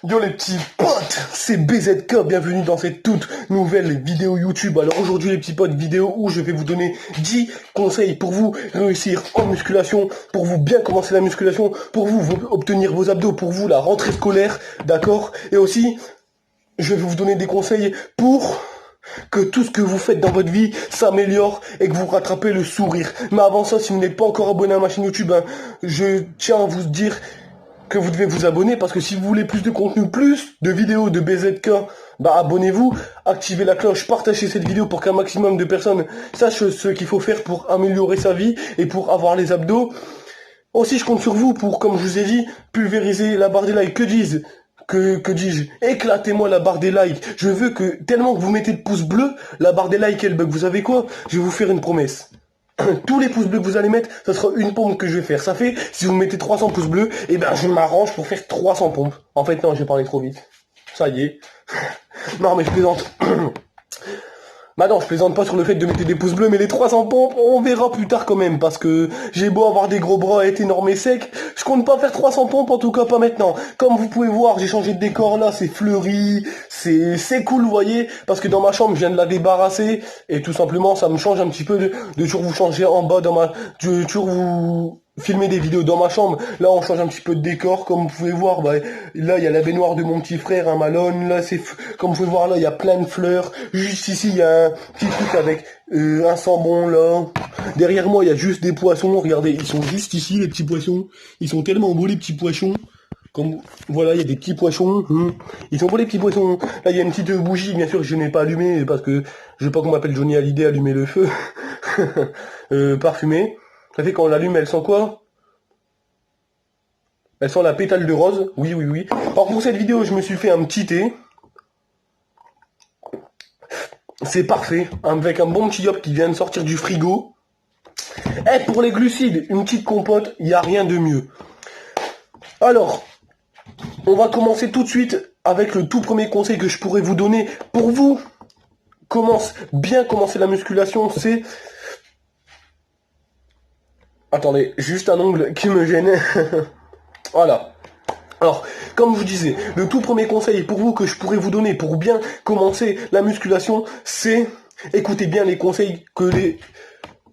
Yo les petits potes, c'est BZK, bienvenue dans cette toute nouvelle vidéo YouTube. Alors aujourd'hui les petits potes, vidéo où je vais vous donner 10 conseils pour vous réussir en musculation, pour vous bien commencer la musculation, pour vous obtenir vos abdos, pour vous la rentrée scolaire, d'accord? Et aussi, je vais vous donner des conseils pour que tout ce que vous faites dans votre vie s'améliore et que vous rattrapez le sourire. Mais avant ça, si vous n'êtes pas encore abonné à ma chaîne YouTube, je tiens à vous dire que vous devez vous abonner, parce que si vous voulez plus de contenu, plus de vidéos de BZK, abonnez-vous, activez la cloche, partagez cette vidéo pour qu'un maximum de personnes sachent ce qu'il faut faire pour améliorer sa vie et pour avoir les abdos. Aussi, je compte sur vous pour, comme je vous ai dit, pulvériser la barre des likes. Que dis-je? Éclatez-moi la barre des likes. Je veux que, tellement que vous mettez de pouces bleus, la barre des likes elle bug. Vous savez quoi? Je vais vous faire une promesse. Tous les pouces bleus que vous allez mettre, ça sera une pompe que je vais faire. Ça fait, si vous mettez 300 pouces bleus, je m'arrange pour faire 300 pompes. En fait, non, j'ai parlé trop vite. Ça y est. Non, mais je plaisante. Non, je plaisante pas sur le fait de mettre des pouces bleus, mais les 300 pompes, on verra plus tard quand même, parce que j'ai beau avoir des gros bras, être énorme et sec, je compte pas faire 300 pompes, en tout cas pas maintenant. Comme vous pouvez voir, j'ai changé de décor là, c'est fleuri, c'est cool, vous voyez, parce que dans ma chambre, je viens de la débarrasser, et tout simplement, ça me change un petit peu de toujours vous changer en bas de toujours vous filmer des vidéos dans ma chambre. Là, on change un petit peu de décor, comme vous pouvez voir. Là, il y a la baignoire de mon petit frère, un Malone. Là, comme vous pouvez voir, là, il y a plein de fleurs. Juste ici, il y a un petit truc avec un sambon, là. Derrière moi, il y a juste des poissons. Regardez, ils sont juste ici, les petits poissons. Ils sont tellement beaux, les petits poissons. Comme, voilà, il y a des petits poissons. Ils sont beaux, les petits poissons. Là, il y a une petite bougie, bien sûr, que je n'ai pas allumée, parce que je veux pas qu'on m'appelle Johnny Hallyday, allumer le feu. Parfumée. Ça fait quand on l'allume, elle sent quoi? Elle sent la pétale de rose. Oui. Alors pour cette vidéo, je me suis fait un petit thé. C'est parfait. Avec un bon petit yop qui vient de sortir du frigo. Et pour les glucides, une petite compote, il n'y a rien de mieux. Alors, on va commencer tout de suite avec le tout premier conseil que je pourrais vous donner. Pour vous, bien commencer la musculation, c'est... Attendez, juste un ongle qui me gêne. Voilà. Alors, comme je vous disais, le tout premier conseil pour vous que je pourrais vous donner pour bien commencer la musculation, c'est écoutez bien les conseils que les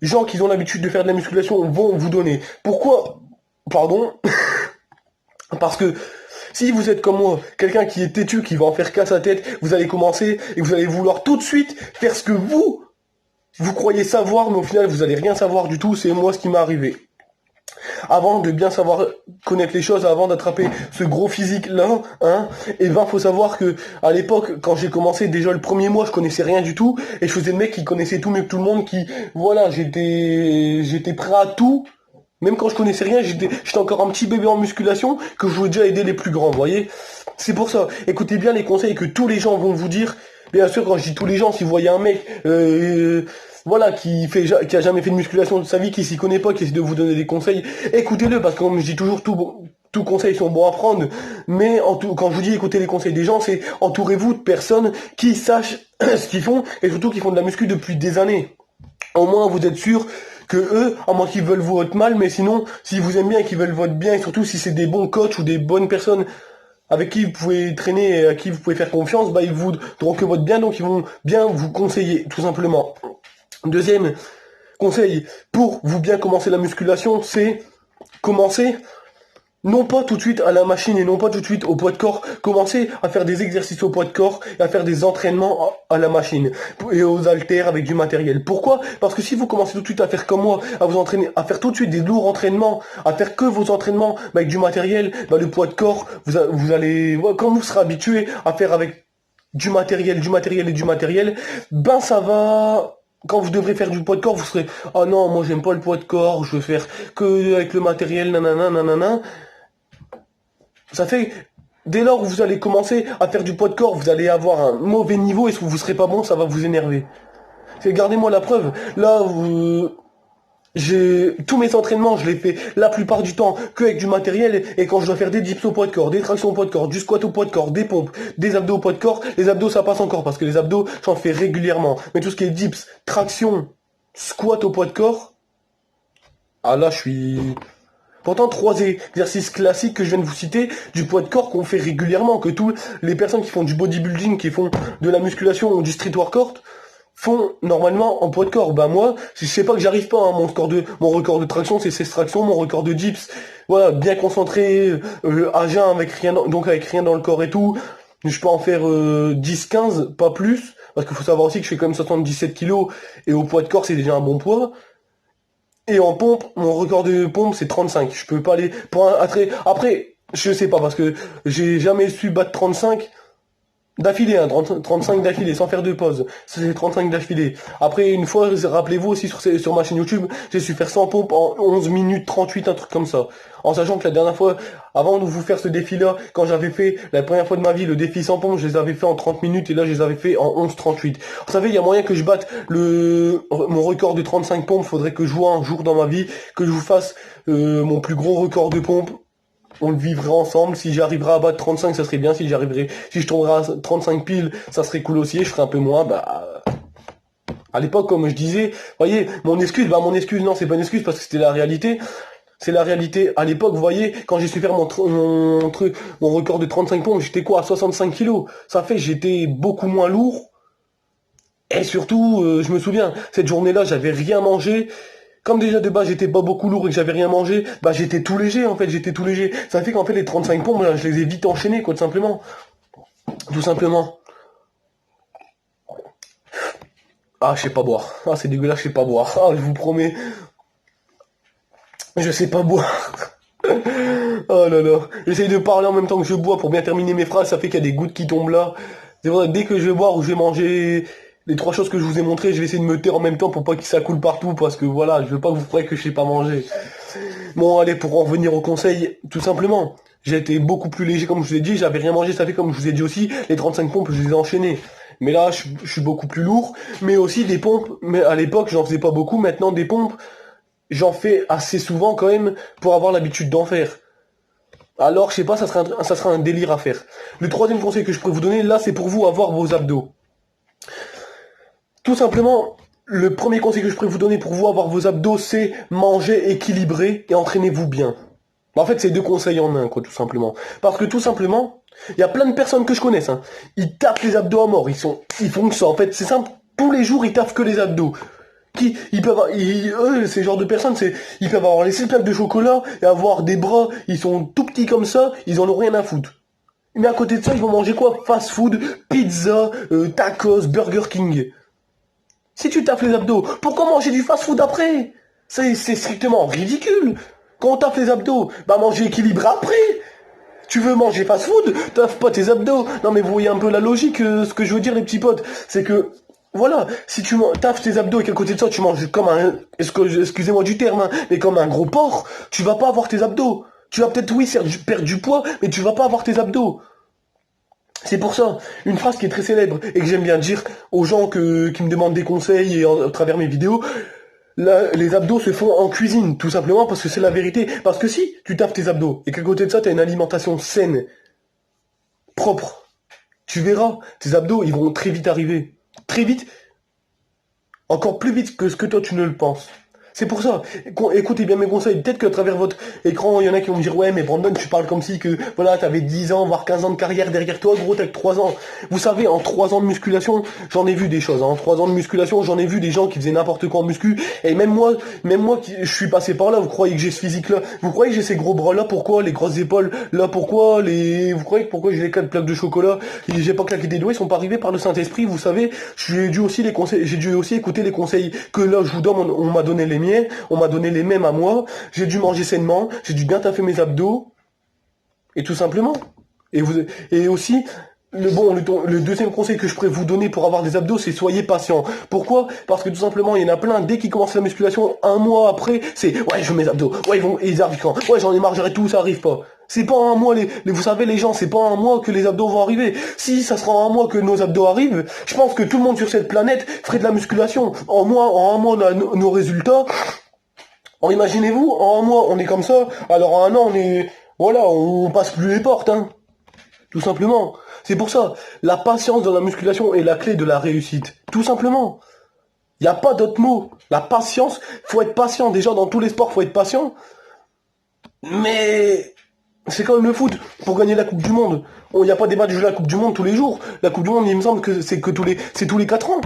gens qui ont l'habitude de faire de la musculation vont vous donner. Pourquoi? Pardon. Parce que si vous êtes comme moi, quelqu'un qui est têtu, qui va en faire qu'à sa tête, vous allez commencer et vous allez vouloir tout de suite faire ce que vous croyez savoir, mais au final, vous allez rien savoir du tout. C'est moi ce qui m'est arrivé. Avant de bien savoir connaître les choses, avant d'attraper ce gros physique là, faut savoir que à l'époque, quand j'ai commencé, déjà le premier mois, je connaissais rien du tout, et je faisais le mec qui connaissait tout mieux que tout le monde, j'étais prêt à tout. Même quand je connaissais rien, j'étais encore un petit bébé en musculation, que je voulais déjà aider les plus grands, vous voyez. C'est pour ça, écoutez bien les conseils que tous les gens vont vous dire. Bien sûr, quand je dis tous les gens, si vous voyez un mec, qui a jamais fait de musculation de sa vie, qui s'y connaît pas, qui essaie de vous donner des conseils, écoutez-le, parce que comme je dis toujours, tout conseil sont bons à prendre, mais quand je vous dis écoutez les conseils des gens, c'est entourez-vous de personnes qui sachent ce qu'ils font, et surtout qui font de la muscu depuis des années. Au moins, vous êtes sûr que eux, à moins qu'ils veulent votre mal, mais sinon, s'ils vous aiment bien et qu'ils veulent votre bien, et surtout si c'est des bons coachs ou des bonnes personnes avec qui vous pouvez traîner et à qui vous pouvez faire confiance, ils voudront que votre bien, donc ils vont bien vous conseiller, tout simplement. Deuxième conseil pour vous bien commencer la musculation, c'est commencer non pas tout de suite à la machine et non pas tout de suite au poids de corps. Commencez à faire des exercices au poids de corps et à faire des entraînements à la machine et aux haltères avec du matériel. Pourquoi? Parce que si vous commencez tout de suite à faire comme moi, à vous entraîner, à faire tout de suite des lourds entraînements, à faire que vos entraînements avec du matériel, le poids de corps, vous allez, quand vous serez habitué à faire avec du matériel, ça va... Quand vous devrez faire du poids de corps, vous serez « Ah non, moi j'aime pas le poids de corps, je veux faire que avec le matériel, nanana. » Ça fait, dès lors où vous allez commencer à faire du poids de corps, vous allez avoir un mauvais niveau et si vous serez pas bon, ça va vous énerver. Regardez-moi la preuve. Là, tous mes entraînements, je les fais la plupart du temps que avec du matériel, et quand je dois faire des dips au poids de corps, des tractions au poids de corps, du squat au poids de corps, des pompes, des abdos au poids de corps, les abdos ça passe encore parce que les abdos j'en fais régulièrement. Mais tout ce qui est dips, traction, squat au poids de corps, là Pourtant, 3 exercices classiques que je viens de vous citer, du poids de corps qu'on fait régulièrement, que tous les personnes qui font du bodybuilding, qui font de la musculation ou du street workout, font normalement en poids de corps. Bah moi, je sais pas que j'arrive pas, hein. Mon record de traction, c'est 16 tractions, mon record de dips, voilà, bien concentré, à jeun, avec rien, donc avec rien dans le corps et tout. Je peux en faire 10-15, pas plus, parce qu'il faut savoir aussi que je fais quand même 77 kilos, et au poids de corps, c'est déjà un bon poids. Et en pompe, mon record de pompe, c'est 35. Je peux pas aller pour un attrait. Après, je sais pas, parce que j'ai jamais su battre 35 d'affilée, hein, 35 d'affilée, sans faire de pause. C'est 35 d'affilée. Après, une fois, rappelez-vous aussi sur ma chaîne YouTube, j'ai su faire 100 pompes en 11 minutes 38, un truc comme ça. En sachant que la dernière fois, avant de vous faire ce défi-là, quand j'avais fait la première fois de ma vie le défi 100 pompes, je les avais fait en 30 minutes et là, je les avais fait en 11,38. Vous savez, il y a moyen que je batte mon record de 35 pompes. Faudrait que je vois un jour dans ma vie, que je vous fasse mon plus gros record de pompes. On le vivrait ensemble. Si j'arriverais à battre 35, ça serait bien. Si je tomberais à 35 piles, ça serait cool aussi. Je ferais un peu moins. Bah, à l'époque, comme je disais, voyez, mon excuse, non, c'est pas une excuse parce que c'était la réalité. C'est la réalité. À l'époque, vous voyez, quand j'ai su faire mon record de 35 pompes, j'étais quoi, à 65 kilos. Ça fait que j'étais beaucoup moins lourd. Et surtout, je me souviens, cette journée-là, j'avais rien mangé. Comme déjà de base j'étais pas beaucoup lourd et que j'avais rien mangé, bah j'étais tout léger en fait, j'étais tout léger. Ça fait qu'en fait les 35 pompes, là, je les ai vite enchaînés quoi, tout simplement. Tout simplement. Ah, je sais pas boire. Ah, c'est dégueulasse, je sais pas boire. Ah, je vous promets, je sais pas boire. Oh là là. J'essaye de parler en même temps que je bois pour bien terminer mes phrases, ça fait qu'il y a des gouttes qui tombent là. C'est vrai, dès que je vais boire ou je vais manger les 3 choses que je vous ai montrées, je vais essayer de me taire en même temps pour pas que ça coule partout, parce que voilà, je veux pas que vous croyez que je sais pas manger. Bon, allez, pour en revenir au conseil, tout simplement, j'ai été beaucoup plus léger, comme je vous ai dit, j'avais rien mangé, ça fait comme je vous ai dit aussi, les 35 pompes, je les ai enchaînées. Mais là, je suis beaucoup plus lourd, mais aussi des pompes, mais à l'époque, j'en faisais pas beaucoup, maintenant, des pompes, j'en fais assez souvent quand même, pour avoir l'habitude d'en faire. Alors, je sais pas, ça sera un délire à faire. Le troisième conseil que je pourrais vous donner, là, c'est pour vous avoir vos abdos. Tout simplement, le premier conseil que je pourrais vous donner pour vous avoir vos abdos, c'est manger équilibré et entraînez-vous bien. En fait, c'est 2 conseils en un, quoi, tout simplement. Parce que tout simplement, il y a plein de personnes que je connaisse, hein. Ils tapent les abdos à mort, ils font que ça. En fait, c'est simple. Tous les jours, ils taffent que les abdos. Eux, ces genres de personnes, ils peuvent avoir les 6 plaques de chocolat et avoir des bras, ils sont tout petits comme ça, ils en ont rien à foutre. Mais à côté de ça, ils vont manger quoi? Fast food, pizza, tacos, Burger King. Si tu taffes les abdos, pourquoi manger du fast-food après? C'est strictement ridicule. Quand on taffe les abdos, bah manger équilibré après. Tu veux manger fast-food, taffe pas tes abdos. Non mais vous voyez un peu la logique, ce que je veux dire les petits potes. C'est que, voilà, si tu taffes tes abdos et qu'à côté de ça tu manges comme excusez-moi du terme, hein, mais comme un gros porc, tu vas pas avoir tes abdos. Tu vas peut-être, oui, perdre du poids, mais tu vas pas avoir tes abdos. C'est pour ça, une phrase qui est très célèbre et que j'aime bien dire aux gens qui me demandent des conseils et à travers mes vidéos, les abdos se font en cuisine, tout simplement parce que c'est la vérité. Parce que si tu taffes tes abdos et qu'à côté de ça, tu as une alimentation saine, propre, tu verras, tes abdos, ils vont très vite arriver. Très vite, encore plus vite que ce que toi tu ne le penses. C'est pour ça, écoutez bien mes conseils, peut-être qu'à travers votre écran, il y en a qui vont me dire, ouais, mais Brandon, tu parles comme si que, voilà, t'avais 10 ans, voire 15 ans de carrière derrière toi, gros, t'as que 3 ans. Vous savez, en 3 ans de musculation, j'en ai vu des choses, hein. En 3 ans de musculation, j'en ai vu des gens qui faisaient n'importe quoi en muscu, et même moi, je suis passé par là, vous croyez que j'ai ce physique-là? Vous croyez que j'ai ces gros bras-là? Pourquoi? Les grosses épaules? Là, pourquoi? Vous croyez que pourquoi j'ai les 4 plaques de chocolat? Et j'ai pas claqué des doigts, ils sont pas arrivés par le Saint-Esprit, vous savez, j'ai dû aussi écouter les conseils que là, je vous donne, on m'a donné les miens, on m'a donné les mêmes à moi, j'ai dû manger sainement, j'ai dû bien taffer mes abdos, et tout simplement. Et aussi, le deuxième conseil que je pourrais vous donner pour avoir des abdos, c'est soyez patient. Pourquoi? Parce que tout simplement, il y en a plein, dès qu'ils commencent la musculation, un mois après, c'est, ouais, je veux mes abdos, ouais, ils arrivent quand? Ouais, j'en ai marre, j'arrête tout, ça arrive pas. C'est pas en un mois, vous savez les gens, c'est pas en un mois que les abdos vont arriver. Si ça sera en un mois que nos abdos arrivent, je pense que tout le monde sur cette planète ferait de la musculation. En un mois, on a nos résultats. Alors imaginez-vous, en un mois, on est comme ça, alors en un an, on passe plus les portes, hein. Tout simplement. C'est pour ça, la patience dans la musculation est la clé de la réussite. Tout simplement. Il n'y a pas d'autre mot. La patience, faut être patient. Déjà, dans tous les sports, faut être patient. Mais c'est comme le foot, pour gagner la Coupe du Monde. Il n'y a pas des matchs de la Coupe du Monde tous les jours. La Coupe du Monde, il me semble que c'est tous les 4 ans.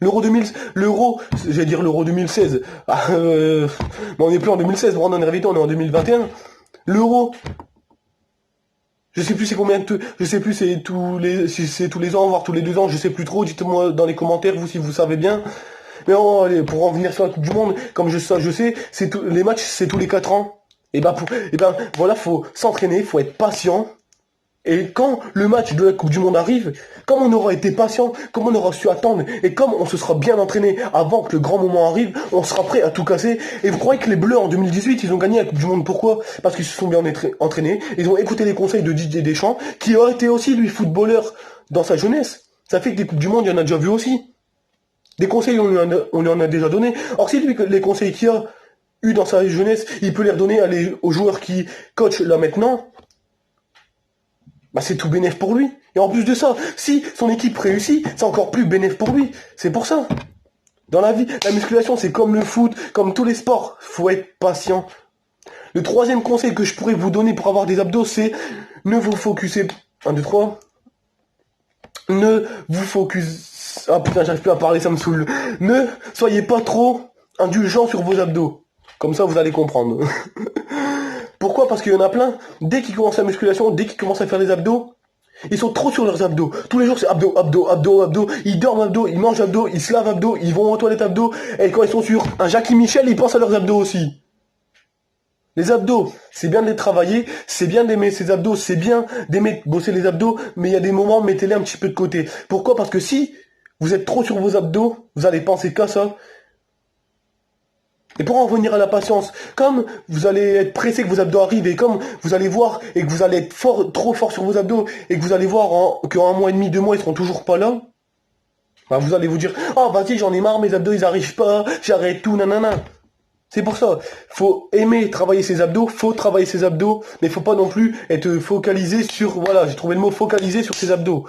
J'allais dire l'Euro 2016. Ah, mais on n'est plus en 2016, Brandon Revito, on est en 2021. L'Euro, je sais plus c'est combien je sais plus si c'est tous les ans, voire tous les 2 ans, je sais plus trop, dites-moi dans les commentaires, vous, si vous savez bien. Mais allez, pour en venir sur la Coupe du Monde, comme je sais, les matchs, c'est tous les 4 ans. Voilà, faut s'entraîner, faut être patient. Et quand le match de la Coupe du Monde arrive, comme on aura été patient, comme on aura su attendre, et comme on se sera bien entraîné avant que le grand moment arrive, on sera prêt à tout casser. Et vous croyez que les Bleus en 2018, ils ont gagné la Coupe du Monde, pourquoi? Parce qu'ils se sont bien entraînés, ils ont écouté les conseils de Didier Deschamps, qui a été aussi, lui, footballeur dans sa jeunesse. Ça fait que des Coupes du Monde, il y en a déjà vu aussi. Des conseils, on lui en a déjà donné. Or, si lui, les conseils qu'il a eu dans sa jeunesse, il peut les redonner aux joueurs qui coachent là maintenant, bah c'est tout bénéf pour lui. Et en plus de ça, si son équipe réussit, c'est encore plus bénéf pour lui. C'est pour ça. Dans la vie, la musculation, c'est comme le foot, comme tous les sports. Faut être patient. Le troisième conseil que je pourrais vous donner pour avoir des abdos, c'est ne vous focusez... 1, 2, 3. Ne vous focus... Ah putain, j'arrive plus à parler, ça me saoule. Ne soyez pas trop indulgent sur vos abdos. Comme ça, vous allez comprendre. Pourquoi? Parce qu'il y en a plein, dès qu'ils commencent la musculation, dès qu'ils commencent à faire les abdos, ils sont trop sur leurs abdos. Tous les jours, c'est abdos, abdos, abdos, abdos. Ils dorment abdos, ils mangent abdos, ils se lavent abdos, ils vont aux toilettes abdos. Et quand ils sont sur un Jackie Michel, ils pensent à leurs abdos aussi. Les abdos, c'est bien de les travailler, c'est bien d'aimer ces abdos, c'est bien d'aimer bosser les abdos, mais il y a des moments, mettez-les un petit peu de côté. Pourquoi? Parce que si vous êtes trop sur vos abdos, vous allez penser qu'à ça. Et pour en revenir à la patience, comme vous allez être pressé que vos abdos arrivent et comme vous allez voir et que vous allez être trop fort sur vos abdos et que vous allez voir qu'en 1 mois et demi, 2 mois, ils seront toujours pas là, bah vous allez vous dire « Oh vas-y, j'en ai marre, mes abdos ils arrivent pas, j'arrête tout, nanana ». C'est pour ça, faut aimer travailler ses abdos, faut travailler ses abdos, mais faut pas non plus être focalisé sur, voilà, j'ai trouvé le mot focalisé sur ses abdos.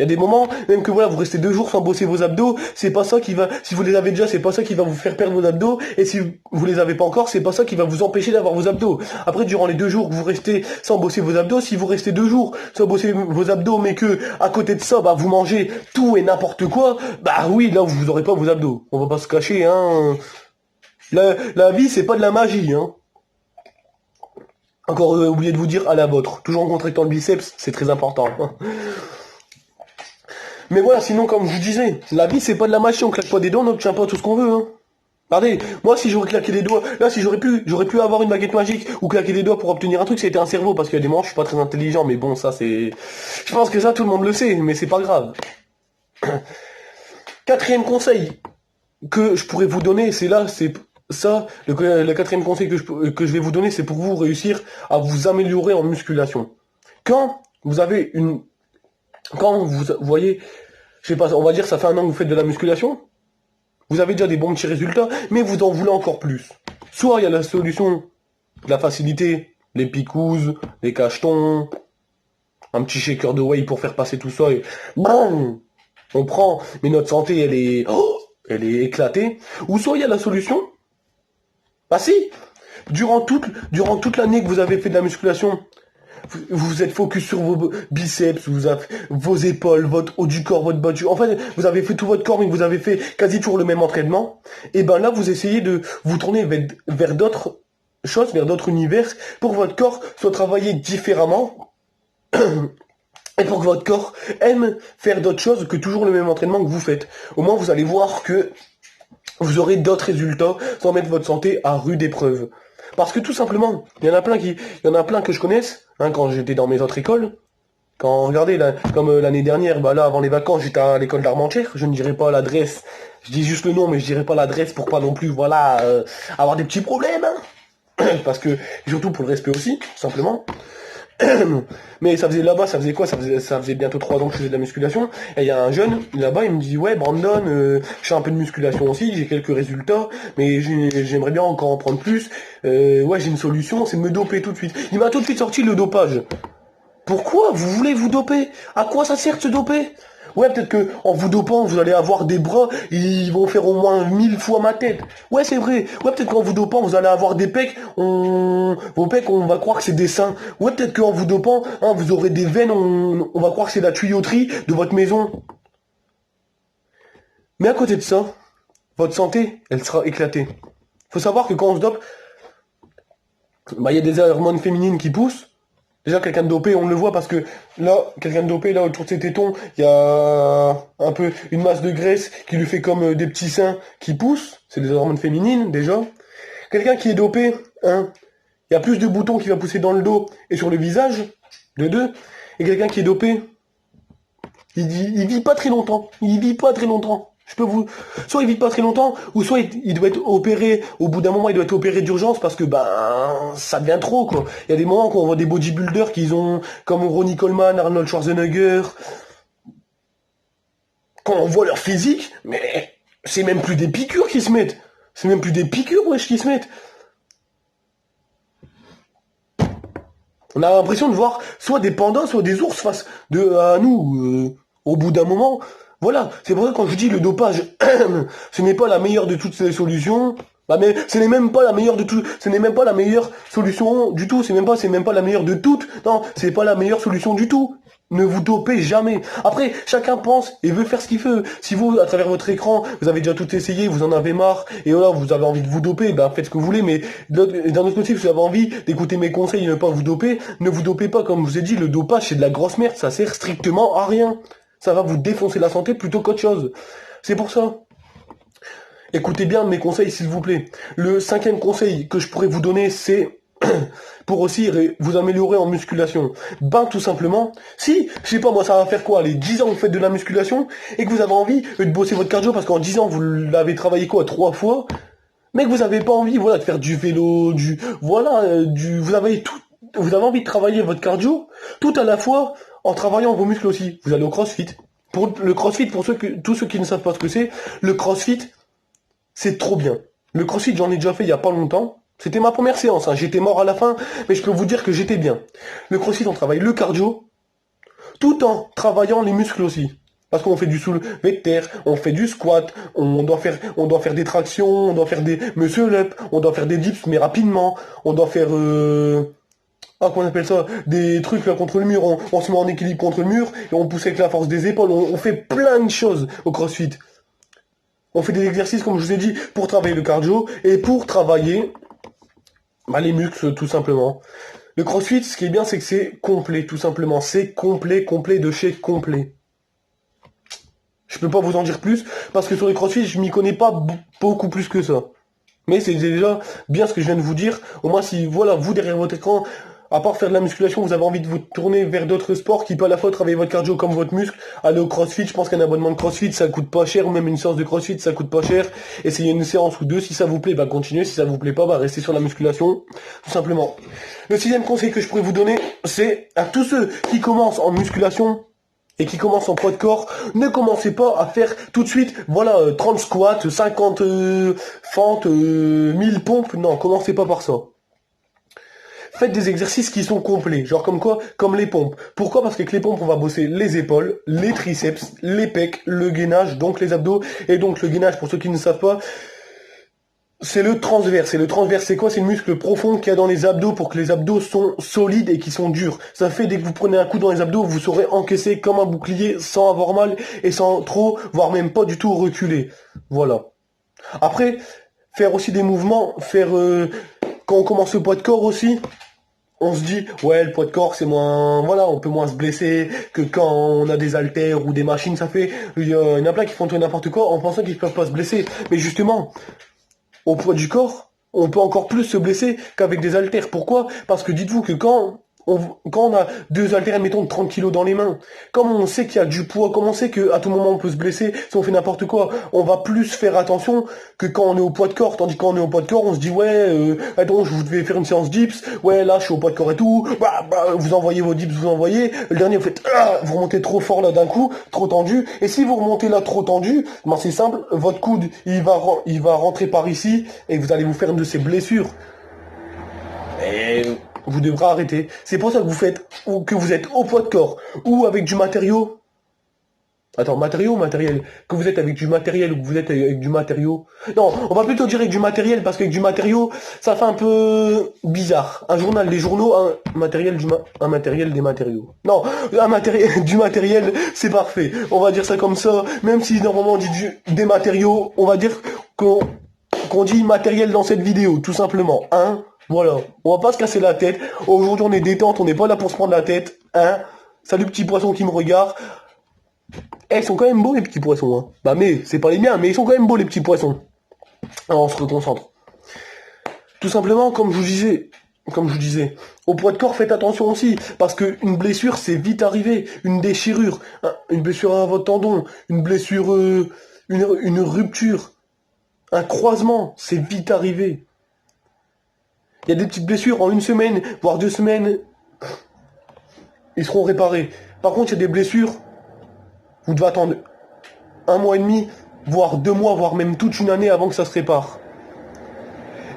Il y a des moments, même que voilà, vous restez 2 jours sans bosser vos abdos, c'est pas ça qui va, si vous les avez déjà, c'est pas ça qui va vous faire perdre vos abdos, et si vous les avez pas encore, c'est pas ça qui va vous empêcher d'avoir vos abdos. Après, durant les 2 jours que vous restez sans bosser vos abdos, si vous restez 2 jours sans bosser vos abdos, mais que, à côté de ça, bah, vous mangez tout et n'importe quoi, bah oui, là, vous aurez pas vos abdos. On va pas se cacher, hein. La vie, c'est pas de la magie, hein. Encore oublié de vous dire à la vôtre. Toujours en contractant le biceps, c'est très important. Mais voilà, sinon, comme je vous disais, la vie, c'est pas de la magie, on claque pas des doigts, on n'obtient pas tout ce qu'on veut, hein. Regardez, moi, si j'aurais claqué des doigts, là, si j'aurais pu avoir une baguette magique, ou claquer des doigts pour obtenir un truc, c'était un cerveau, parce qu'il y a des moments, je suis pas très intelligent, mais bon, ça, c'est... Je pense que ça, tout le monde le sait, mais c'est pas grave. 4e conseil que je pourrais vous donner, c'est ça, le 4e conseil que je vais vous donner, c'est pour vous réussir à vous améliorer en musculation. Quand vous voyez, je sais pas, on va dire ça fait 1 an que vous faites de la musculation, vous avez déjà des bons petits résultats, mais vous en voulez encore plus. Soit il y a la solution de la facilité, les picouzes, les cachetons, un petit shaker de whey pour faire passer tout ça, et bam, on prend, mais notre santé elle est éclatée. Ou soit il y a la solution, bah si, durant toute l'année que vous avez fait de la musculation, vous êtes focus sur vos biceps, vos épaules, votre haut du corps, votre bas du... En fait, vous avez fait tout votre corps, mais vous avez fait quasi toujours le même entraînement. Et ben là, vous essayez de vous tourner vers d'autres choses, vers d'autres univers, pour que votre corps soit travaillé différemment. Et pour que votre corps aime faire d'autres choses que toujours le même entraînement que vous faites. Au moins, vous allez voir que vous aurez d'autres résultats sans mettre votre santé à rude épreuve. Parce que tout simplement, il y en a plein que je connaisse, hein, quand j'étais dans mes autres écoles. Quand, regardez, là, comme l'année dernière, bah là, avant les vacances, j'étais à l'école d'Armentières, je ne dirai pas l'adresse, je dis juste le nom, mais je dirai pas l'adresse pour pas non plus, voilà, avoir des petits problèmes, hein. Parce que, surtout pour le respect aussi, tout simplement. Mais ça faisait quoi, ça faisait bientôt 3 ans que je faisais de la musculation, et il y a un jeune, là-bas, il me dit, ouais, Brandon, je fais un peu de musculation aussi, j'ai quelques résultats, mais j'aimerais bien encore en prendre plus, ouais, j'ai une solution, c'est de me doper tout de suite. Il m'a tout de suite sorti le dopage. Pourquoi vous voulez vous doper? À quoi ça sert de se doper? Ouais, peut-être que en vous dopant, vous allez avoir des bras, ils vont faire au moins 1000 fois ma tête. Ouais, c'est vrai. Ouais, peut-être qu'en vous dopant, vous allez avoir des pecs, vos pecs, on va croire que c'est des seins. Ouais, peut-être qu'en vous dopant, hein, vous aurez des veines, on va croire que c'est la tuyauterie de votre maison. Mais à côté de ça, votre santé, elle sera éclatée. Faut savoir que quand on se dope, bah, il y a des hormones féminines qui poussent. Déjà, quelqu'un de dopé, on le voit parce que là, quelqu'un de dopé, là, autour de ses tétons, il y a un peu une masse de graisse qui lui fait comme des petits seins qui poussent. C'est des hormones féminines, déjà. Quelqu'un qui est dopé, hein, il y a plus de boutons qui va pousser dans le dos et sur le visage, de deux. Et quelqu'un qui est dopé, il vit pas très longtemps. Il vit pas très longtemps. Soit il vit pas très longtemps, ou soit il doit être opéré, au bout d'un moment il doit être opéré d'urgence parce que, ça devient trop, quoi. Il y a des moments quand on voit des bodybuilders qui ont, comme Ronnie Coleman, Arnold Schwarzenegger, quand on voit leur physique, mais c'est même plus des piqûres qui se mettent. C'est même plus des piqûres, wesh, qui se mettent. On a l'impression de voir soit des pandas, soit des ours face à nous, au bout d'un moment. Voilà, c'est pour ça que quand je dis le dopage, ce n'est pas la meilleure de toutes les solutions. Bah, mais ce n'est même pas la meilleure de tout, ce n'est même pas la meilleure solution du tout, c'est même pas la meilleure de toutes. Non, c'est pas la meilleure solution du tout. Ne vous dopez jamais. Après, chacun pense et veut faire ce qu'il veut. Si vous, à travers votre écran, vous avez déjà tout essayé, vous en avez marre, et voilà, vous avez envie de vous doper, ben faites ce que vous voulez, mais d'un autre côté, si vous avez envie d'écouter mes conseils et ne pas vous doper, ne vous dopez pas. Comme je vous ai dit, le dopage, c'est de la grosse merde, ça sert strictement à rien. Ça va vous défoncer la santé plutôt qu'autre chose. C'est pour ça. Écoutez bien mes conseils, s'il vous plaît. Le 5e conseil que je pourrais vous donner, c'est pour aussi vous améliorer en musculation. Tout simplement, si, je sais pas moi, ça va faire quoi, les 10 ans que vous faites de la musculation, et que vous avez envie de bosser votre cardio, parce qu'en 10 ans, vous l'avez travaillé quoi, 3 fois, mais que vous avez pas envie, voilà, de faire du vélo, vous avez envie de travailler votre cardio, tout à la fois, en travaillant vos muscles aussi. Vous allez au CrossFit. Pour le CrossFit, tous ceux qui ne savent pas ce que c'est, le CrossFit, c'est trop bien. Le CrossFit, j'en ai déjà fait il y a pas longtemps. C'était ma première séance, hein. J'étais mort à la fin, mais je peux vous dire que j'étais bien. Le CrossFit, on travaille le cardio, tout en travaillant les muscles aussi. Parce qu'on fait du soulevé de terre, on fait du squat, on doit faire des tractions, on doit faire des muscle-up, on doit faire des dips, mais rapidement, on doit faire, comment on appelle ça, des trucs là contre le mur, on se met en équilibre contre le mur, et on pousse avec la force des épaules, on fait plein de choses au CrossFit. On fait des exercices, comme je vous ai dit, pour travailler le cardio et pour travailler les muscles, tout simplement. Le CrossFit, ce qui est bien, c'est que c'est complet, tout simplement. C'est complet de chez complet. Je peux pas vous en dire plus, parce que sur les CrossFit, je m'y connais pas beaucoup plus que ça. Mais c'est déjà bien ce que je viens de vous dire. Au moins, si, voilà, vous, derrière votre écran, à part faire de la musculation, vous avez envie de vous tourner vers d'autres sports qui peuvent à la fois travailler votre cardio comme votre muscle, allez au CrossFit, je pense qu'un abonnement de CrossFit, ça coûte pas cher, ou même une séance de CrossFit, ça coûte pas cher. Essayez une séance ou deux, si ça vous plaît, continuez, si ça vous plaît pas, restez sur la musculation, tout simplement. Le 6e conseil que je pourrais vous donner, c'est à tous ceux qui commencent en musculation, et qui commencent en poids de corps, ne commencez pas à faire tout de suite, 30 squats, 50 fentes, 1000 pompes, non, commencez pas par ça. Faites des exercices qui sont complets, genre comme quoi, comme les pompes. Pourquoi? Parce qu'avec les pompes, on va bosser les épaules, les triceps, les pecs, le gainage, donc les abdos, et donc le gainage, pour ceux qui ne savent pas, c'est le transverse. Et le transverse, c'est quoi? C'est le muscle profond qu'il y a dans les abdos pour que les abdos sont solides et qui sont durs. Ça fait, dès que vous prenez un coup dans les abdos, vous saurez encaisser comme un bouclier sans avoir mal et sans trop, voire même pas du tout reculer. Voilà. Après, faire aussi des mouvements, quand on commence le poids de corps aussi, on se dit, ouais, le poids de corps, c'est moins, on peut moins se blesser que quand on a des haltères ou des machines, il y en a plein qui font tout n'importe quoi en pensant qu'ils peuvent pas se blesser. Mais justement, au poids du corps, on peut encore plus se blesser qu'avec des haltères. Pourquoi? Parce que dites-vous que quand on a 2 haltères, admettons, de 30 kilos dans les mains, comme on sait qu'il y a du poids, comme on sait qu'à tout moment on peut se blesser, si on fait n'importe quoi, on va plus faire attention que quand on est au poids de corps. Tandis que quand on est au poids de corps, on se dit, ouais, attends, je vous devais faire une séance dips, ouais, là, je suis au poids de corps et tout, vous envoyez vos dips, le dernier, vous faites, vous remontez trop fort là d'un coup, trop tendu, et si vous remontez là trop tendu, c'est simple, votre coude, il va rentrer par ici, et vous allez vous faire une de ces blessures. Et vous devrez arrêter. C'est pour ça que vous êtes au poids de corps, ou avec du matériau Attends, matériaux ou matériel? Que vous êtes avec du matériel ou que vous êtes avec du matériau? Non, on va plutôt dire avec du matériel parce qu'avec du matériau, ça fait un peu bizarre. Un journal, les journaux, un matériel, un matériel, des matériaux. Non, un matériel, du matériel, c'est parfait. On va dire ça comme ça. Même si normalement on dit des matériaux, on va dire qu'on dit matériel dans cette vidéo, tout simplement. Hein? Voilà. On va pas se casser la tête. Aujourd'hui on est détente, on n'est pas là pour se prendre la tête. Hein? Salut petit poisson qui me regarde. Eh, ils sont quand même beaux les petits poissons, hein. Bah mais, c'est pas les miens, mais ils sont quand même beaux les petits poissons. Alors on se reconcentre. Tout simplement, comme je vous disais, au poids de corps, faites attention aussi, parce que une blessure, c'est vite arrivé. Une déchirure, une blessure à votre tendon, une blessure, une rupture, un croisement, c'est vite arrivé. Il y a des petites blessures, en 1 semaine, voire 2 semaines, ils seront réparés. Par contre, il y a des blessures, vous devez attendre 1 mois et demi, voire 2 mois, voire même toute une année avant que ça se répare.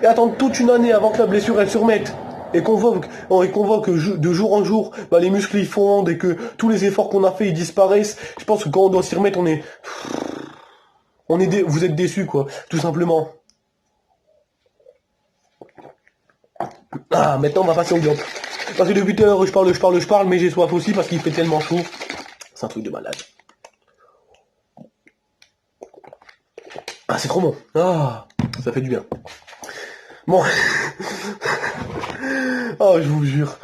Et attendre toute une année avant que la blessure elle se remette. Et qu'on voit que de jour en jour, bah, les muscles ils fondent et que tous les efforts qu'on a fait ils disparaissent. Je pense que quand on doit s'y remettre, vous êtes déçus quoi, tout simplement. Ah, maintenant on va passer au diop. Parce que depuis tout à l'heure je parle, mais j'ai soif aussi parce qu'il fait tellement chaud. C'est un truc de malade. Ah, c'est trop bon. Ah, ça fait du bien. Bon. Oh, je vous jure.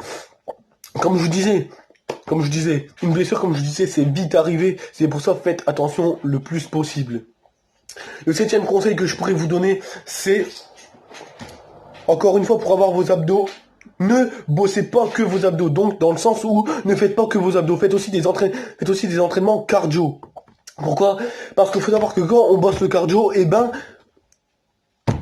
Comme je disais, une blessure, comme je disais, c'est vite arrivé. C'est pour ça, faites attention le plus possible. Le 7e conseil que je pourrais vous donner, c'est, encore une fois, pour avoir vos abdos, ne bossez pas que vos abdos. Donc, dans le sens où, ne faites pas que vos abdos. Faites aussi des entraînements cardio. Pourquoi? Parce qu'il faut savoir que quand on bosse le cardio, eh ben,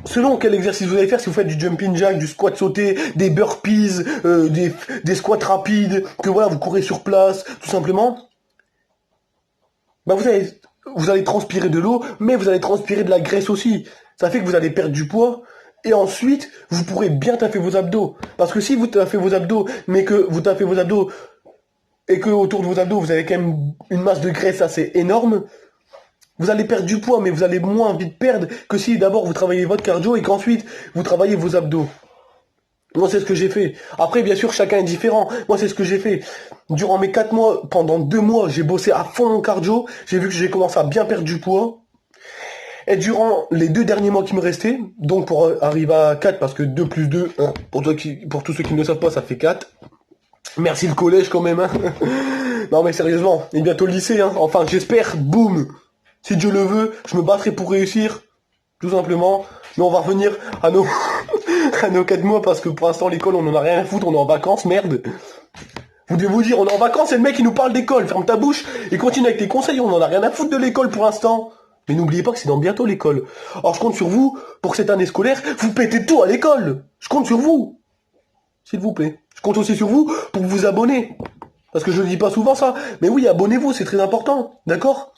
selon quel exercice vous allez faire, si vous faites du jumping jack, du squat sauté, des burpees, des squats rapides, que voilà, vous courez sur place, tout simplement, bah vous allez transpirer de l'eau, mais vous allez transpirer de la graisse aussi. Ça fait que vous allez perdre du poids, et ensuite, vous pourrez bien taffer vos abdos. Parce que si vous taffez vos abdos, mais que vous taffez vos abdos, et que autour de vos abdos, vous avez quand même une masse de graisse assez énorme, vous allez perdre du poids, mais vous allez moins vite perdre que si d'abord vous travaillez votre cardio et qu'ensuite vous travaillez vos abdos. Moi, c'est ce que j'ai fait. Après, bien sûr, chacun est différent. Moi, c'est ce que j'ai fait. Durant mes 4 mois, pendant 2 mois, j'ai bossé à fond mon cardio. J'ai vu que j'ai commencé à bien perdre du poids. Et durant les 2 derniers mois qui me restaient, donc pour arriver à 4, parce que 2 plus 2, hein, pour tous ceux qui ne le savent pas, ça fait 4. Merci le collège quand même. Hein. Non, mais sérieusement, et bientôt le lycée. Hein. Enfin, j'espère, boum. Si Dieu le veut, je me battrai pour réussir, tout simplement. Mais on va revenir à nos, à nos 4 mois, parce que pour l'instant, l'école, on en a rien à foutre, on est en vacances, merde. Vous devez vous dire, on est en vacances, et le mec, il nous parle d'école, ferme ta bouche, et continue avec tes conseils, on en a rien à foutre de l'école pour l'instant. Mais n'oubliez pas que c'est dans bientôt l'école. Alors je compte sur vous, pour cette année scolaire, vous pétez tout à l'école. Je compte sur vous. S'il vous plaît. Je compte aussi sur vous pour vous abonner. Parce que je ne dis pas souvent ça. Mais oui, abonnez-vous, c'est très important. D'accord?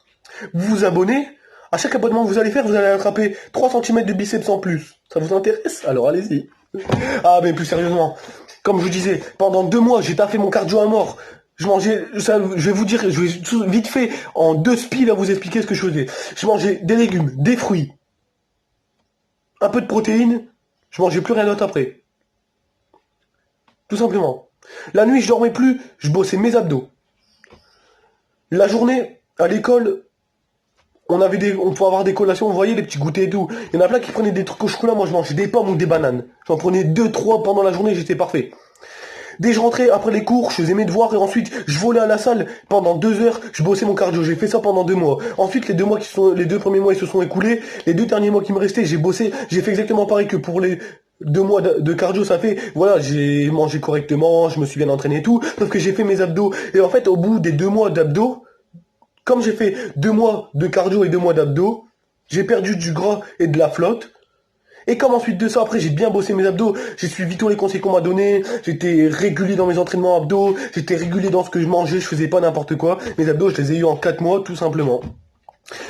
Vous vous abonnez, à chaque abonnement que vous allez faire, vous allez attraper 3 cm de biceps en plus. Ça vous intéresse? Alors allez-y. Ah, mais plus sérieusement, comme je vous disais, pendant 2 mois, j'ai taffé mon cardio à mort. Je mangeais, je vais vous dire, je vais vite fait, en 2 spies, là, vous expliquer ce que je faisais. Je mangeais des légumes, des fruits, un peu de protéines, je mangeais plus rien d'autre après. Tout simplement. La nuit, je dormais plus, je bossais mes abdos. La journée, à l'école, on pouvait avoir des collations, vous voyez, des petits goûters et tout. Il y en a plein qui prenaient des trucs au chocolat, moi je mangeais des pommes ou des bananes. J'en prenais 2, 3 pendant la journée, j'étais parfait. Dès que je rentrais après les cours, je faisais mes devoirs et ensuite je volais à la salle pendant 2 heures, je bossais mon cardio. J'ai fait ça pendant 2 mois. Ensuite, les 2 premiers mois ils se sont écoulés. Les 2 derniers mois qui me restaient, j'ai bossé, j'ai fait exactement pareil que pour les 2 mois de cardio, ça fait, voilà, j'ai mangé correctement, je me suis bien entraîné et tout, sauf que j'ai fait mes abdos. Et en fait, au bout des 2 mois d'abdos, comme j'ai fait 2 mois de cardio et 2 mois d'abdos, j'ai perdu du gras et de la flotte. Et comme ensuite de ça, après j'ai bien bossé mes abdos, j'ai suivi tous les conseils qu'on m'a donnés, j'étais régulier dans mes entraînements abdos, j'étais régulier dans ce que je mangeais, je faisais pas n'importe quoi. Mes abdos, je les ai eu en 4 mois, tout simplement.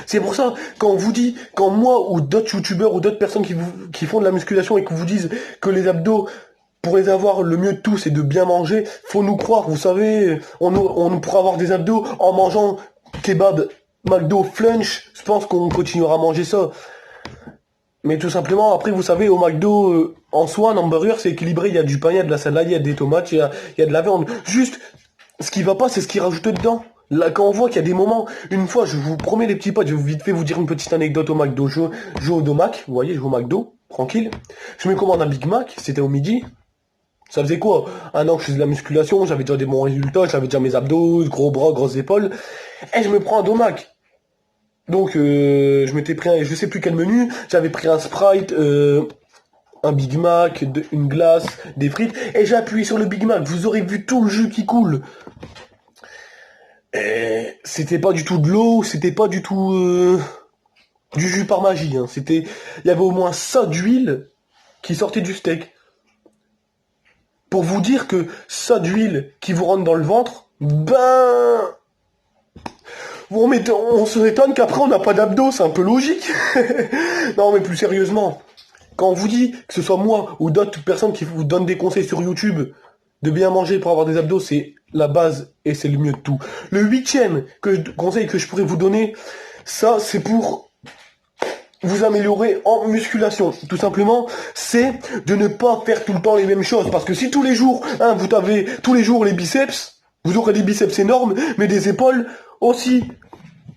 C'est pour ça, quand on vous dit, quand moi ou d'autres youtubeurs ou d'autres personnes qui font de la musculation et qui vous disent que les abdos, pour les avoir, le mieux de tout, c'est de bien manger, faut nous croire, vous savez, on pourra avoir des abdos en mangeant kebab McDo flunch, je pense qu'on continuera à manger ça. Mais tout simplement, après, vous savez, au McDo, en soi, un hamburger, c'est équilibré. Il y a du pain, il y a de la salade, il y a des tomates, il y a de la viande. Juste, ce qui va pas, c'est ce qu'ils rajoutent dedans. Là, quand on voit qu'il y a des moments, une fois, je vous promets les petits potes, je vais vite fait vous dire une petite anecdote au McDo. Je joue au Mac, vous voyez, je joue au McDo, tranquille. Je me commande un Big Mac, c'était au midi. Ça faisait quoi? Un an que je faisais de la musculation, j'avais déjà des bons résultats, j'avais déjà mes abdos, gros bras, grosses épaules. Et je me prends un Mac. Donc je m'étais pris je sais plus quel menu, j'avais pris un Sprite, un Big Mac, une glace, des frites, et j'ai appuyé sur le Big Mac, vous aurez vu tout le jus qui coule. Et c'était pas du tout de l'eau, c'était pas du tout du jus par magie, hein. Il y avait au moins ça d'huile qui sortait du steak. Pour vous dire que ça d'huile qui vous rentre dans le ventre, ben... on se étonne qu'après on n'a pas d'abdos, c'est un peu logique. Non mais plus sérieusement, quand on vous dit, que ce soit moi ou d'autres personnes qui vous donnent des conseils sur YouTube, de bien manger pour avoir des abdos, c'est la base et c'est le mieux de tout. Le 8e conseil que je pourrais vous donner, ça c'est pour vous améliorer en musculation. Tout simplement, c'est de ne pas faire tout le temps les mêmes choses. Parce que si tous les jours, vous avez tous les jours les biceps, vous aurez des biceps énormes, mais des épaules aussi.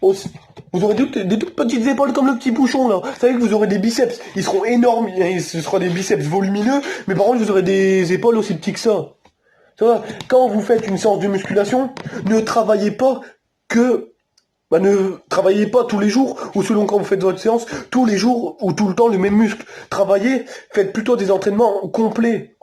Vous aurez des toutes petites épaules comme le petit bouchon là. Vous savez que vous aurez des biceps, ils seront énormes, et ce sera des biceps volumineux, mais par contre vous aurez des épaules aussi petites que ça. Ça va. Quand vous faites une séance de musculation, ne travaillez pas tous les jours, ou selon quand vous faites votre séance, tous les jours ou tout le temps le même muscle. Travaillez, faites plutôt des entraînements complets.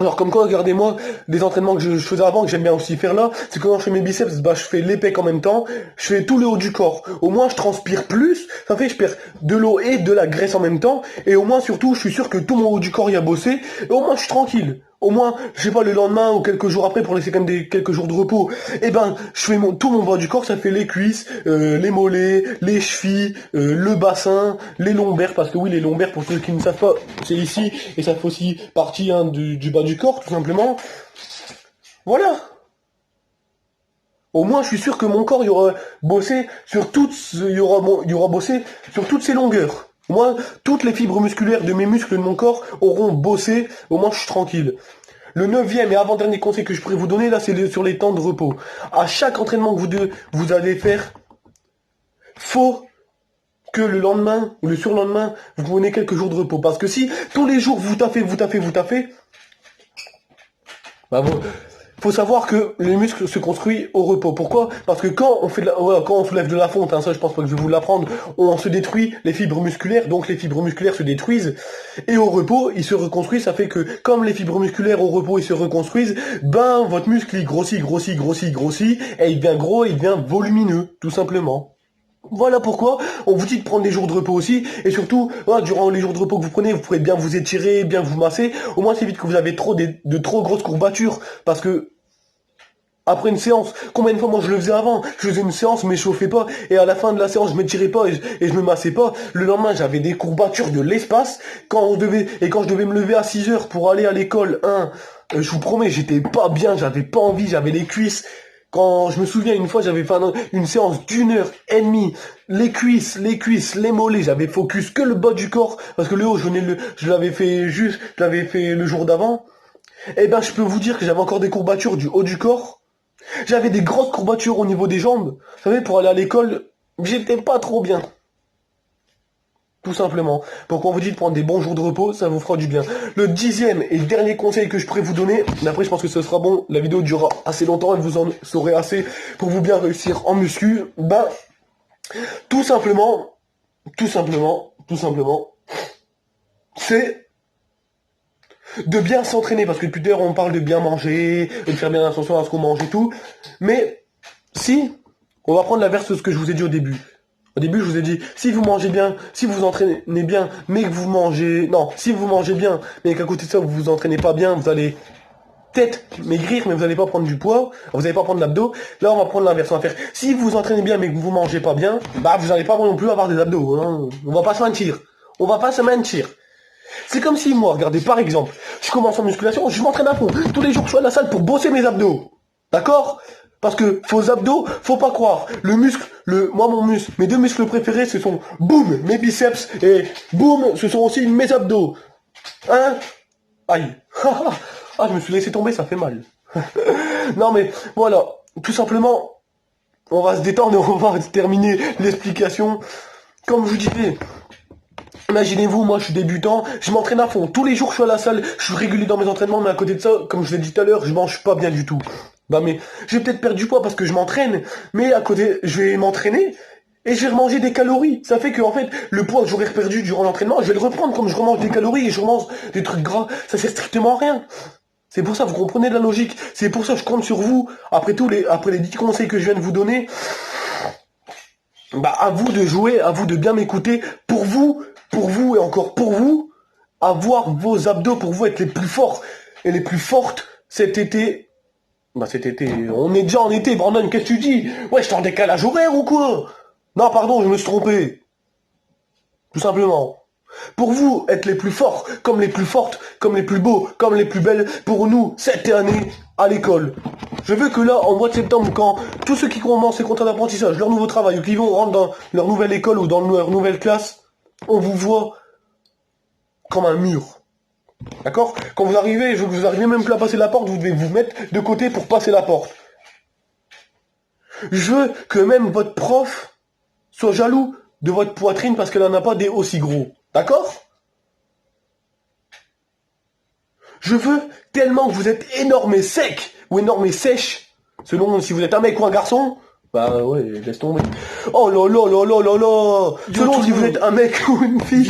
Alors comme quoi, regardez-moi, des entraînements que je faisais avant, que j'aime bien aussi faire là, c'est que quand je fais mes biceps, je fais les pecs en même temps, je fais tout le haut du corps. Au moins je transpire plus, ça fait que je perds de l'eau et de la graisse en même temps, et au moins surtout je suis sûr que tout mon haut du corps y a bossé, et au moins je suis tranquille. Au moins, je sais pas, le lendemain ou quelques jours après, pour laisser quand même quelques jours de repos, je fais tout mon bas du corps, ça fait les cuisses, les mollets, les chevilles, le bassin, les lombaires, parce que oui, les lombaires, pour ceux qui ne savent pas, c'est ici, et ça fait aussi partie du bas du corps, tout simplement. Voilà. Au moins, je suis sûr que mon corps, il y aura bossé sur toutes ces longueurs. Moi, toutes les fibres musculaires de mes muscles de mon corps auront bossé, au moins je suis tranquille. Le 9e et avant-dernier conseil que je pourrais vous donner, là, c'est sur les temps de repos. À chaque entraînement que vous allez faire, faut que le lendemain ou le surlendemain, vous prenez quelques jours de repos. Parce que si tous les jours vous taffez, bah faut savoir que le muscle se construit au repos. Pourquoi? Parce que quand on quand on soulève de la fonte, ça je pense pas que je vais vous l'apprendre, on se détruit les fibres musculaires, donc les fibres musculaires se détruisent, et au repos, ils se reconstruisent, ça fait que comme les fibres musculaires au repos, ils se reconstruisent, votre muscle il grossit, et il devient gros, il devient volumineux, tout simplement. Voilà pourquoi on vous dit de prendre des jours de repos aussi, et surtout, durant les jours de repos que vous prenez, vous pourrez bien vous étirer, bien vous masser, au moins c'est vite que vous avez de trop grosses courbatures, parce que après une séance, combien de fois moi je le faisais avant? Je faisais une séance mais je chauffais pas, et à la fin de la séance je m'étirais pas et je me massais pas. Le lendemain j'avais des courbatures de l'espace, quand je devais me lever à 6 heures pour aller à l'école, je vous promets, j'étais pas bien, j'avais pas envie, j'avais les cuisses. Quand je me souviens une fois j'avais fait une séance d'1 h 30, les cuisses, les mollets, j'avais focus que le bas du corps, parce que le haut je l'avais fait le jour d'avant. Je peux vous dire que j'avais encore des courbatures du haut du corps. J'avais des grosses courbatures au niveau des jambes. Vous savez, pour aller à l'école, j'étais pas trop bien. Tout simplement. Donc on vous dit de prendre des bons jours de repos, ça vous fera du bien. Le 10e et dernier conseil que je pourrais vous donner, mais après je pense que ce sera bon, la vidéo durera assez longtemps et vous en saurez assez pour vous bien réussir en muscu. Tout simplement, c'est de bien s'entraîner, parce que depuis l'heure on parle de bien manger, de faire bien attention à ce qu'on mange et tout, mais si, on va prendre l'inverse de ce que je vous ai dit au début. Au début, je vous ai dit, si vous mangez bien, si vous vous entraînez bien, mais que vous mangez... Non, si vous mangez bien, mais qu'à côté de ça, vous vous entraînez pas bien, vous allez peut-être maigrir, mais vous n'allez pas prendre du poids, vous n'allez pas prendre l'abdos. Là, on va prendre l'inverse, on va faire, si vous vous entraînez bien, mais que vous mangez pas bien, vous n'allez pas non plus avoir des abdos. Hein. On va pas se mentir. C'est comme si moi, regardez, par exemple, je commence en musculation, je m'entraîne à fond. Tous les jours, je suis à la salle pour bosser mes abdos. D'accord? Parce que vos abdos, faut pas croire. Le muscle, mes deux muscles préférés, ce sont boum, mes biceps et boum, ce sont aussi mes abdos. Hein? Aïe. Ah, je me suis laissé tomber, ça fait mal. Non mais voilà, tout simplement, on va se détendre et on va terminer l'explication. Comme je vous disais, imaginez-vous, moi je suis débutant, je m'entraîne à fond. Tous les jours je suis à la salle, je suis régulier dans mes entraînements, mais à côté de ça, comme je l'ai dit tout à l'heure, je mange pas bien du tout. Bah mais je vais peut-être perdre du poids parce que je m'entraîne, mais à côté, je vais m'entraîner et je vais remanger des calories. Ça fait que en fait, le poids que j'aurais perdu durant l'entraînement, je vais le reprendre comme je remange des calories et je remange des trucs gras. Ça sert strictement à rien. C'est pour ça, vous comprenez la logique. C'est pour ça que je compte sur vous. Après les 10 conseils que je viens de vous donner, bah, à vous de jouer, à vous de bien m'écouter. Pour vous et encore pour vous, avoir vos abdos, pour vous être les plus forts et les plus fortes cet été. Bah, cet été, on est déjà en été, Brandon, qu'est-ce que tu dis? Ouais, je t'en décalage horaire ou quoi? Non, pardon, je me suis trompé. Tout simplement. Pour vous, être les plus forts, comme les plus fortes, comme les plus beaux, comme les plus belles, pour nous, cette année, à l'école. Je veux que là, en mois de septembre, quand tous ceux qui commencent ces contrats d'apprentissage, leur nouveau travail, ou qui vont rentrer dans leur nouvelle école ou dans leur nouvelle classe, on vous voit comme un mur. D'accord? Quand vous arrivez, je veux que vous arrivez même plus à passer la porte, vous devez vous mettre de côté pour passer la porte. Je veux que même votre prof soit jaloux de votre poitrine parce qu'elle n'en a pas des aussi gros. D'accord? Je veux tellement que vous êtes énorme et sec, ou énorme et sèche, selon si vous êtes un mec ou un garçon. Bah ouais, laisse tomber. Oh là là là là là là. Selon si vous êtes un mec ou une fille,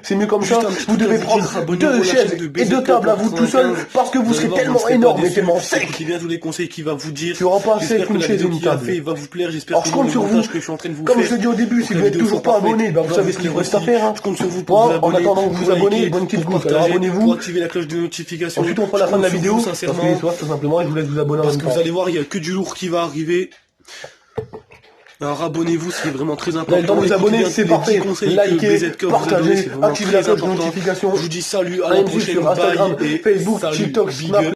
c'est mieux comme ça. Vous devez prendre 2 chaises et 2 tables à vous tout seul, parce que vous serez tellement énorme et tellement sec. Il bien tous les conseils qu'il va vous dire. Tu auras pas assez une chaise et une table. Il va vous plaire, j'espère. Alors je compte sur vous. Comme je l'ai dit au début, si vous n'êtes toujours pas abonné, bah vous savez ce qu'il vous reste à faire. Je compte sur vous pour vous abonner. En attendant que vous vous abonnez, bonne petite goutte. Alors abonnez-vous. Pour activer la cloche de notification. Ensuite on fera la fin de la vidéo. Sincèrement, tout simplement, et je vous laisse vous abonner en même temps. Parce que vous allez voir, il y a que du lourd qui va arriver. Alors abonnez-vous, c'est vraiment très important. Dans vous abonner, c'est parfait. Likez, partagez, activez la cloche de notification. Je vous dis salut, à la prochaine. Sur Instagram, Facebook, TikTok, Snap.